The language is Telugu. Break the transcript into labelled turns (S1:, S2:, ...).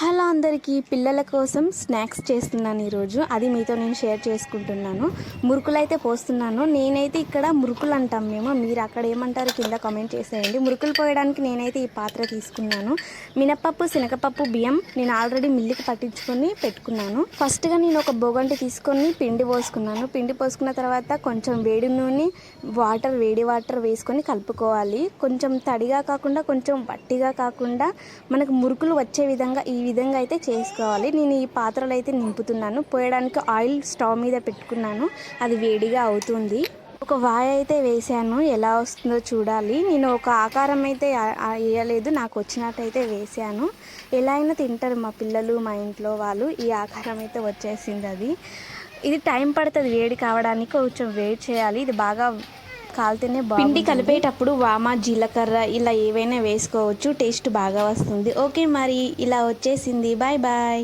S1: హలో అందరికీ, పిల్లల కోసం స్నాక్స్ చేస్తున్నాను ఈరోజు. అది మీతో నేను షేర్ చేసుకుంటున్నాను. మురుకులు అయితే పోస్తున్నాను. నేనైతే ఇక్కడ మురుకులు అంటాం మేము, మీరు అక్కడ ఏమంటారు కింద కామెంట్ చేసేయండి. మురుకులు పోయడానికి నేనైతే ఈ పాత్ర తీసుకున్నాను. మినపప్పు, శనగపప్పు, బియ్యం నేను ఆల్రెడీ మిల్లుకి పట్టించుకొని పెట్టుకున్నాను. ఫస్ట్గా నేను ఒక బొగంటి తీసుకొని పిండి పోసుకున్నాను. పిండి పోసుకున్న తర్వాత కొంచెం వేడి నూనె, వేడి వాటర్ వేసుకొని కలుపుకోవాలి. కొంచెం తడిగా కాకుండా కొంచెం గట్టిగా కాకుండా మనకు మురుకులు వచ్చే విధంగా ఈ విధంగా అయితే చేసుకోవాలి. నేను ఈ పాత్రలు అయితే నింపుతున్నాను. పోయడానికి ఆయిల్ స్టవ్ మీద పెట్టుకున్నాను. అది వేడిగా అవుతుంది. ఒక వాయ అయితే వేసాను, ఎలా వస్తుందో చూడాలి. నేను ఒక ఆకారం అయితే వేయలేదు, నాకు వచ్చినట్టయితే వేసాను. ఎలా అయినా తింటారు మా పిల్లలు, మా ఇంట్లో వాళ్ళు. ఈ ఆకారం అయితే వచ్చేసింది. ఇది టైం పడుతుంది వేడి కావడానికి, కొంచెం వెయిట్ చేయాలి. ఇది బాగా కాలితేనే పిండి కలిపేటప్పుడు వామ, జీలకర్ర ఇలా ఏవైనా వేసుకోవచ్చు, టేస్ట్ బాగా వస్తుంది. ఓకే, మరి ఇలా వచ్చేసింది. Bye bye.